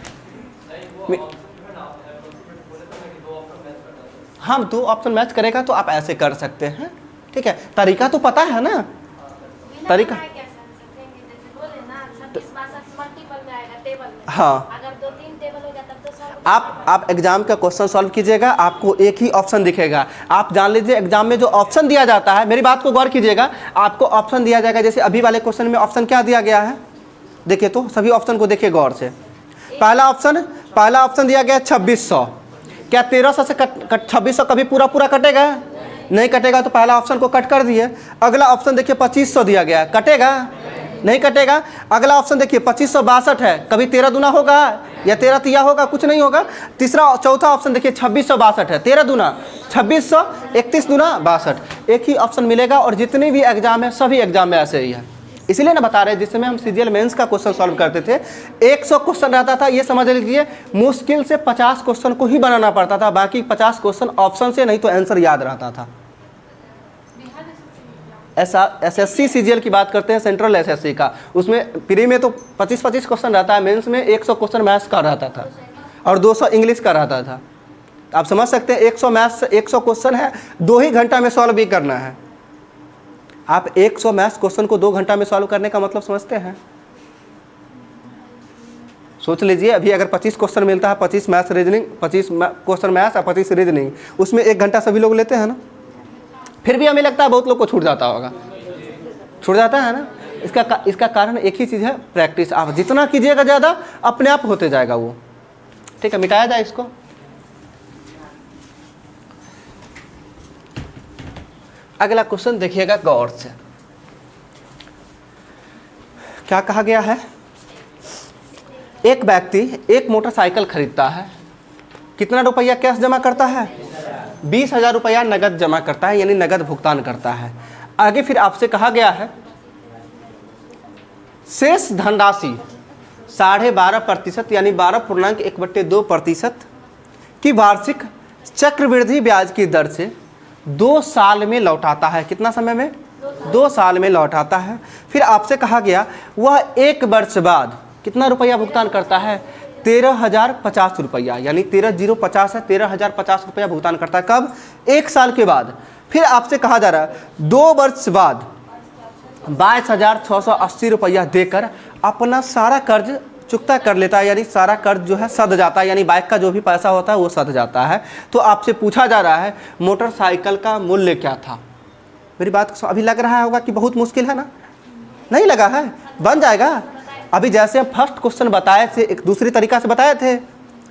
हम 2 ऑप्शन मैच करेगा तो आप ऐसे कर सकते हैं, ठीक है। तरीका तो पता है ना, तरीका हाँ। आप एग्जाम का क्वेश्चन सॉल्व कीजिएगा, आपको एक ही ऑप्शन दिखेगा। आप जान लीजिए एग्जाम में जो ऑप्शन दिया जाता है, मेरी बात को गौर कीजिएगा, आपको ऑप्शन दिया जाएगा। जैसे अभी वाले क्वेश्चन में ऑप्शन क्या दिया गया है, देखिए तो सभी ऑप्शन को देखिए गौर से। पहला ऑप्शन दिया गया 2600। क्या 1300 से 2600 कभी पूरा पूरा कटेगा, नहीं कटेगा, तो पहला ऑप्शन को कट कर दिए। अगला ऑप्शन देखिए 2500 दिया गया, कटेगा, नहीं कटेगा। अगला ऑप्शन देखिए 2562 है, कभी 13 दूना होगा या 13 तिया होगा, कुछ नहीं होगा। चौथा ऑप्शन देखिए 2662 है, 13 दूना 2600, 31 दूना 62। एक ही ऑप्शन मिलेगा और जितने भी एग्जाम है सभी एग्जाम में ऐसे ही है। इसलिए ना बता रहे, जिस समय हम सीजीएल मेंस का क्वेश्चन सॉल्व करते थे 100 क्वेश्चन रहता था, ये समझ लीजिए मुश्किल से 50 क्वेश्चन को ही बनाना पड़ता था, बाकी 50 क्वेश्चन ऑप्शन से नहीं तो आंसर याद रहता था। ऐसा एसएससी सीजीएल की बात करते हैं, सेंट्रल एसएससी का, उसमें प्री में तो 25-25 क्वेश्चन रहता है, मेंस में 100 क्वेश्चन मैथ्स का रहता था। और 200 इंग्लिश का रहता था। आप समझ सकते हैं 100 मैथ्स 100 क्वेश्चन है, 2 ही घंटा में सॉल्व भी करना है। आप 100 मैथ्स क्वेश्चन को 2 घंटा में सॉल्व करने का मतलब समझते हैं? सोच लीजिए, अभी अगर 25 क्वेश्चन मिलता है, 25 मैथ्स रीजनिंग, 25 क्वेश्चन मैथ्स और 25 रीजनिंग, उसमें 1 घंटा सभी लोग लेते हैं ना। फिर भी हमें लगता है बहुत लोग को छूट जाता होगा, छूट जाता है ना। इसका कारण एक ही चीज़ है, प्रैक्टिस। आप जितना कीजिएगा ज़्यादा, अपने आप होते जाएगा वो। ठीक है, मिटाया जाए इसको। अगला क्वेश्चन देखिएगा गौर से। क्या कहा गया है? एक व्यक्ति एक मोटरसाइकिल खरीदता है, कितना रुपया कैश जमा करता है? 20,000 रुपया नगद जमा करता है, यानी नगद भुगतान करता है। आगे फिर आपसे कहा गया है शेष धनराशि 12.5% यानी 12.1/2% की वार्षिक चक्रवृद्धि ब्याज की दर से 2 साल में लौटाता है। कितना समय में? 2 साल में लौटाता है। फिर आपसे कहा गया वह 1 वर्ष बाद कितना रुपया भुगतान करता है? 13,050 रुपया, यानी 13,050 है, 13,050 रुपया भुगतान करता है। कब? 1 साल के बाद। फिर आपसे कहा जा रहा है 2 वर्ष बाद 22,680 रुपया देकर अपना सारा कर्ज चुकता कर लेता है, यानी सारा कर्ज जो है सध जाता है, यानी बाइक का जो भी पैसा होता है वो सध जाता है। तो आपसे पूछा जा रहा है मोटरसाइकिल का मूल्य क्या था? मेरी बात अभी लग रहा होगा कि बहुत मुश्किल है ना? नहीं लगा है, बन जाएगा। अभी जैसे हम फर्स्ट क्वेश्चन बताए थे, एक दूसरी तरीका से बताए थे,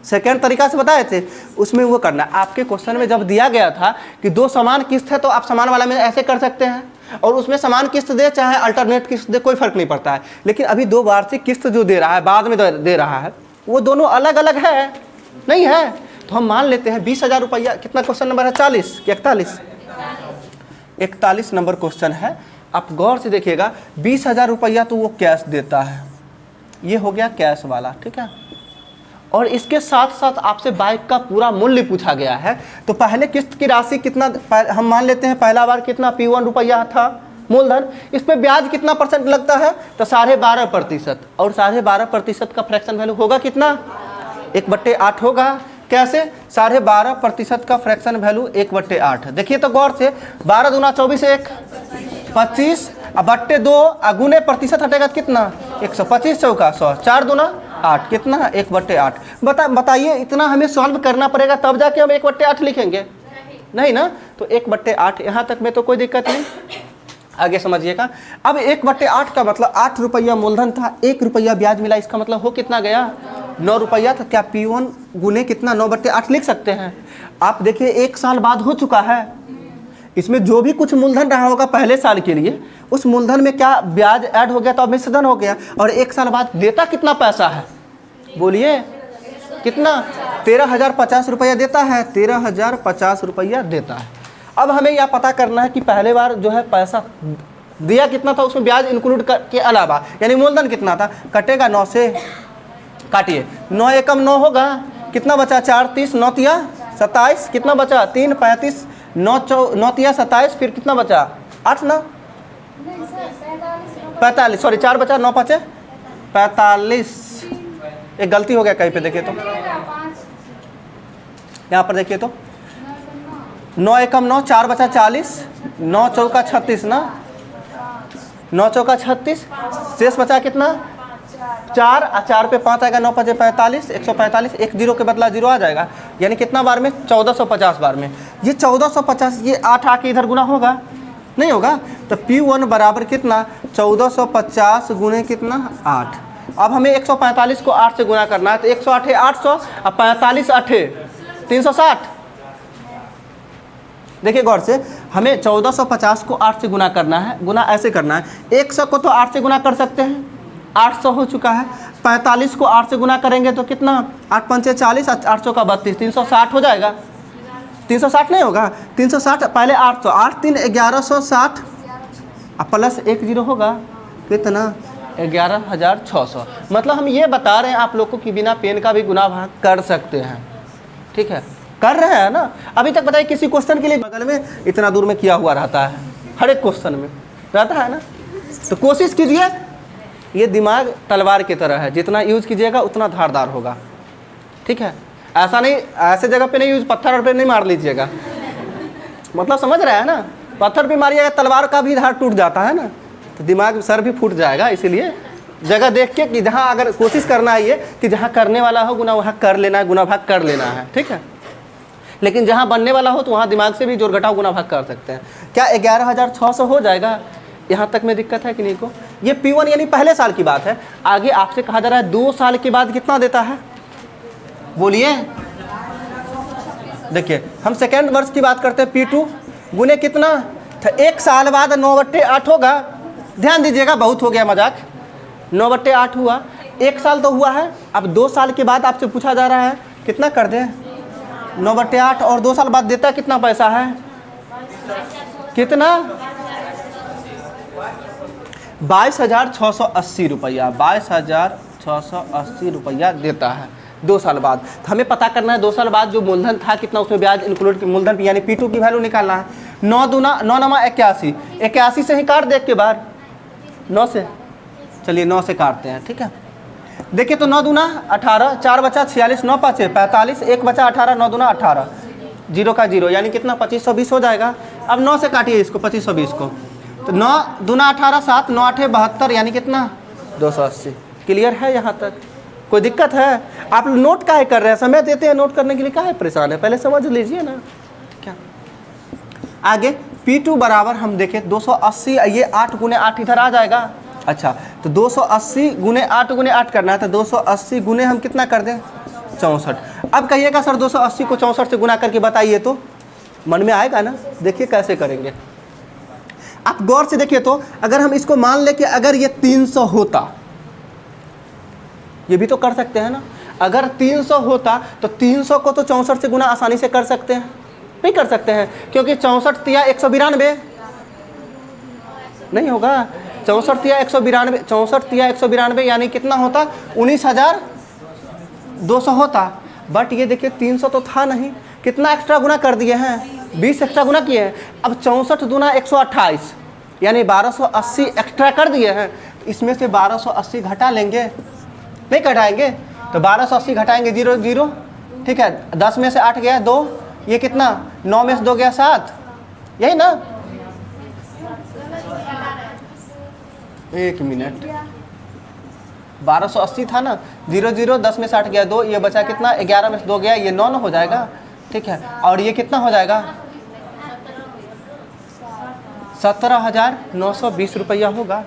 सेकेंड तरीका से बताए थे, उसमें वो करना। आपके क्वेश्चन में जब दिया गया था कि 2 समान किस्त है, तो आप समान वाला में ऐसे कर सकते हैं, और उसमें समान किस्त दे चाहे अल्टरनेट किस्त दे, कोई फर्क नहीं पड़ता है। लेकिन अभी 2 वार्षिक किस्त जो दे रहा है, बाद में दे रहा है, वो दोनों अलग अलग है, नहीं है। तो हम मान लेते हैं 20,000 रुपया। कितना क्वेश्चन नंबर है? 40 कि 41? 41 नंबर क्वेश्चन है। आप गौर से देखिएगा, 20,000 रुपया तो वो कैश देता है, ये हो गया कैश वाला, ठीक है। और इसके साथ साथ आपसे बाइक का पूरा मूल्य पूछा गया है। तो पहले किस्त की राशि कितना, हम मान लेते हैं पहला बार कितना P1 रुपया था मूलधन, इस पे ब्याज कितना % लगता है? तो 12.5%। और 12.5% का फ्रैक्शन वैल्यू होगा कितना? 1/8 होगा। कैसे? 12.5% का फ्रैक्शन वैल्यू 1/8। देखिए तो गौर से, 12 दूना 24, 1 25 बट्टे 2 गुने प्रतिशत हटेगा कितना? 125 चौका 100, 4 दूना 8, कितना? 1/8। बताइए, इतना हमें सॉल्व करना पड़ेगा तब जाके हम 1/8 लिखेंगे? नहीं ना। तो 1/8 यहाँ तक में तो कोई दिक्कत नहीं। आगे समझिएगा। अब 1/8 का मतलब 8 रुपया मूलधन था, 1 रुपया ब्याज मिला, इसका मतलब हो कितना गया? 9 रुपया। तो क्या P1 गुने कितना? 9/8 लिख सकते हैं। आप देखिए 1 साल बाद हो चुका है, इसमें जो भी कुछ मूलधन रहा होगा पहले साल के लिए, उस मूलधन में क्या ब्याज ऐड हो गया तो अब मिश्रधन हो गया। और 1 साल बाद देता कितना पैसा है? बोलिए कितना? 13,050 रुपया देता है, 13,050 रुपया देता है। अब हमें यह पता करना है कि पहले बार जो है पैसा दिया कितना था, उसमें ब्याज इंक्लूड के अलावा, यानी मूलधन कितना था। कटेगा 9 से, काटिए, 9 एकम 9 होगा, कितना बचा? 4 30, 9 तिया 27, कितना बचा? 3 35, 9 तिया 27, फिर कितना बचा? 8 ना 45, सॉरी 4 बचा, 9 5 45। एक गलती हो गया कहीं पे, देखिए तो यहाँ पर देखिए तो 9 एकम 9, 4 बचा 40, 9 चौका 36 ना, 9 चौका 36, शेष बचा कितना? 4, 4 पे 5 आएगा, 9 5 45, 145, 1 0 के बदला 0 आ जाएगा, यानी कितना बार में? 1450 बार में। ये 1450, ये 8 आके इधर गुना होगा? नहीं होगा। तो P1 बराबर कितना? 1450 गुने कितना? 8। अब हमें 145 को 8 से गुना करना है, तो 108 है 800, अब 45 8 360। देखिए गौर से, हमें 1450 को 8 से गुना करना है। गुना ऐसे करना है, 100 को तो 8 से गुना कर सकते हैं, 800 हो चुका है। 45 को 8 से गुना करेंगे तो कितना? 8 पंचे 40, 8 का 32, 360 हो जाएगा। 360 नहीं होगा, 360 पहले 800, 8 3 1160, अब प्लस 1 0 होगा, कितना? 11,600। मतलब हम ये बता रहे हैं आप लोग को कि बिना पेन का भी गुना भाग कर सकते हैं। ठीक है, कर रहे हैं ना। अभी तक बताइए किसी क्वेश्चन के लिए बगल में इतना दूर में किया हुआ रहता है, हर एक क्वेश्चन में रहता है ना। तो कोशिश कीजिए, ये दिमाग तलवार की तरह है, जितना यूज कीजिएगा उतना धारदार होगा। ठीक है, ऐसा नहीं, ऐसे जगह पे नहीं यूज, पत्थर पे नहीं मार लीजिएगा, मतलब समझ रहे हैं ना, पत्थर पे मारिएगा तलवार का भी धार टूट जाता है ना, तो दिमाग सर भी फूट जाएगा। इसीलिए जगह देख के कि जहाँ अगर कोशिश करना है ये कि जहाँ करने वाला हो गुना वहाँ कर लेना है, गुना भाग कर लेना है, ठीक है। लेकिन जहाँ बनने वाला हो तो वहाँ दिमाग से भी जोड़ घटाव गुना भाग कर सकते हैं। क्या 11,600 हो जाएगा? यहाँ तक में दिक्कत है कि नहीं को? ये P1 यानी पहले साल की बात है। आगे आपसे कहा जा रहा है 2 साल के बाद कितना देता है, बोलिए। देखिए हम सेकेंड वर्ष की बात करते हैं, P2 गुने कितना था, 1 साल बाद 9/8 होगा। ध्यान दीजिएगा, बहुत हो गया मजाक, 9/8 हुआ, 1 साल तो हुआ है। अब 2 साल के बाद आपसे पूछा जा रहा है कितना कर दें, 9/8 और 2 साल बाद देता कितना पैसा है, कितना 22,680 रुपया, 22,680 रुपया देता है 2 साल बाद। तो हमें पता करना है 2 साल बाद जो मूलधन था कितना, उसमें ब्याज इंक्लूड, मूलधन यानी P2 की वैल्यू निकालना है। 9 दूना 9 नमा 81, 81 से ही काट दे के बाद 9 से, चलिए 9 से काटते हैं, ठीक है। देखिए तो 9 दूना 18, 4 बचा 46, 9 पाँचे 45, 1 बचा 18, 9 दूना 18, 0 का 0 यानी कितना 2520 हो जाएगा। अब 9 से काटिए इसको 2520 को, तो 9 दूना 18, 7 9 8 72 यानी कितना 280। क्लियर है यहाँ तक? कोई दिक्कत है? आप नोट काहे कर रहे हैं, समय देते हैं नोट करने के लिए, काहे परेशान है, पहले समझ लीजिए ना। क्या आगे P2 बराबर हम देखें 280, ये 8 गुने 8 इधर आ जाएगा। अच्छा तो 280 गुने 8 गुने 8 करना है, तो 280 गुने हम कितना कर दें 64। अब कहिएगा सर 280 को 64 से गुना करके बताइए, तो मन में आएगा ना। देखिए कैसे करेंगे, आप गौर से देखिए। तो अगर हम इसको मान ले कि अगर ये 300 होता, ये भी तो कर सकते हैं ना, अगर 300 होता तो 300 को तो 64 से गुना आसानी से कर सकते हैं, नहीं कर सकते हैं, क्योंकि 64 तिया 192 नहीं होगा, 64 तिया 192, 64 तिया 192 यानी कितना होता 19,200 होता। बट ये देखिए 300 तो था नहीं, कितना एक्स्ट्रा गुना कर दिए हैं, 20 एक्स्ट्रा गुना किए हैं। अब 64 दूना 128 यानी 1280 एक्स्ट्रा कर दिए हैं, इसमें से 1280 घटा लेंगे, नहीं घटाएंगे, तो 1280 घटाएंगे 0 0, ठीक है। 10 में से 8 गया 2, ये कितना 9 में से 2 गया 7, यही ना। 1 मिनट, 1280 था ना, 0 0, 10 में से 8 गया 2, ये बचा कितना 11 में से 2 गया, ये 9 हो जाएगा, ठीक है। और ये कितना हो जाएगा 17,920 रुपया होगा।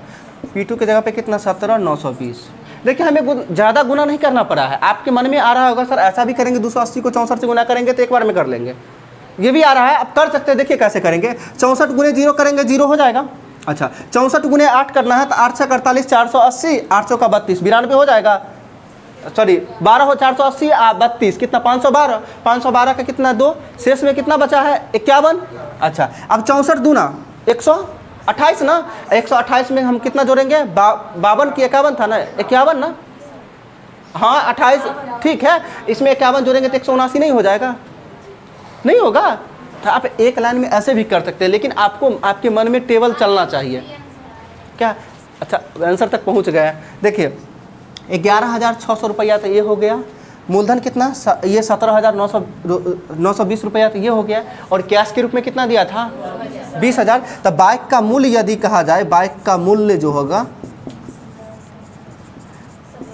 P2 की जगह पे कितना 17,920। देखिए हमें ज़्यादा गुना नहीं करना पड़ा है। आपके मन में आ रहा होगा सर ऐसा भी करेंगे, 280 को 64 से गुना करेंगे तो एक बार में कर लेंगे, ये भी आ रहा है, अब कर सकते हैं। देखिए कैसे करेंगे, 64 गुने 0 करेंगे 0 हो जाएगा। अच्छा 64 गुने 8 करना है, तो 8 से 48 480, 800 का 32 92 हो जाएगा, सॉरी 12 हो 480 32 कितना 512, 512 का कितना 2, शेष में कितना बचा है 51। अच्छा अब 64 दूना 128 ना, 128 में हम कितना जोड़ेंगे 52 की 51 था ना, 51 ना, हाँ 28 ठीक है, इसमें 51 जोड़ेंगे तो 179 नहीं हो जाएगा, नहीं होगा। तो आप एक लाइन में ऐसे भी कर सकते हैं, लेकिन आपको आपके मन में टेबल चलना चाहिए क्या। अच्छा आंसर तक पहुंच गया। देखिए 11,600 रुपया तो ये हो गया, मूलधन कितना ये 17,920 रुपया तो ये हो गया, और कैश के रूप में कितना दिया था 20,000। तो बाइक का मूल्य यदि कहा जाए, बाइक का मूल्य जो होगा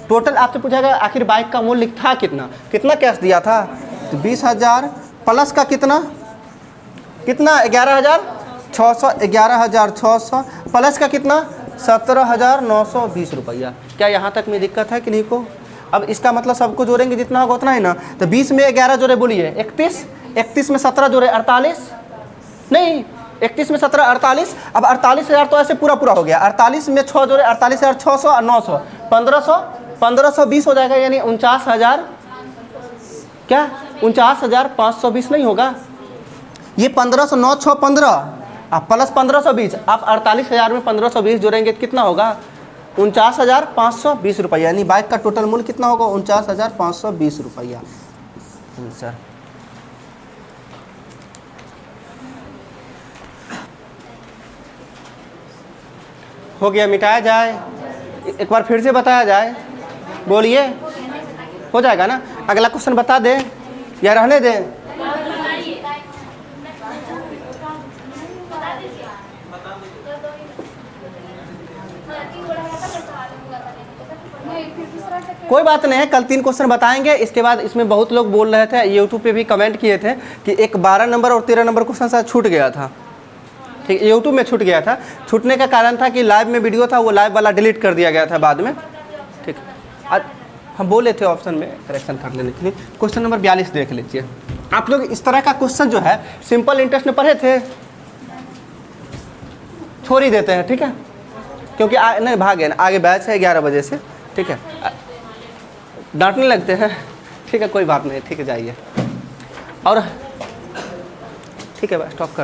टोटल आपसे पूछा गया आखिर बाइक का मूल्य था कितना, कितना कैश दिया था, तो 20,000 प्लस का कितना 11,600, 11,600 प्लस का कितना 17,920 रुपया। क्या यहाँ तक में दिक्कत है कि नहीं को? अब इसका मतलब सबको जोड़ेंगे जितना होगा उतना ही ना, तो 20 में 11 जोड़े बोलिए 31, 31 में 17 जोड़े 48, नहीं 31 में 17 48। अब 48,000 तो ऐसे पूरा पूरा हो गया, 48 में 6 जोड़े 48,600 और 900 1520 हो जाएगा, यानी 49,000 क्या 49,520 नहीं होगा, ये 1500 9 6 15 आप प्लस 1520, आप 48,000 में 1520 जोड़ेंगे तो कितना होगा 49,520 रुपया, यानी बाइक का टोटल मूल्य कितना होगा 49,520 रुपया। सर हो गया, मिटाया जाए, एक बार फिर से बताया जाए, बोलिए हो जाएगा ना। अगला क्वेश्चन बता दे या रहने दे? कोई बात नहीं है, कल 3 क्वेश्चन बताएंगे। इसके बाद इसमें बहुत लोग बोल रहे थे, यूट्यूब पे भी कमेंट किए थे कि एक 12 नंबर और 13 नंबर क्वेश्चन शायद छूट गया था। ठीक, यूट्यूब में छूट गया था। छूटने का कारण था कि लाइव में वीडियो था, वो लाइव वाला डिलीट कर दिया गया था बाद में। ठीक, हम बोले थे ऑप्शन में करेक्शन कर लेने के लिए। क्वेश्चन नंबर 42 देख लीजिए। आप लोग इस तरह का क्वेश्चन जो है सिंपल इंटरेस्ट में पढ़े थे, छोड़ ही देते हैं। ठीक है, क्योंकि नहीं भागे ना, आगे बैच है 11 बजे से। ठीक है, डांटने लगते हैं। ठीक है, कोई बात नहीं, ठीक है जाइए। और ठीक है, स्टॉप कर।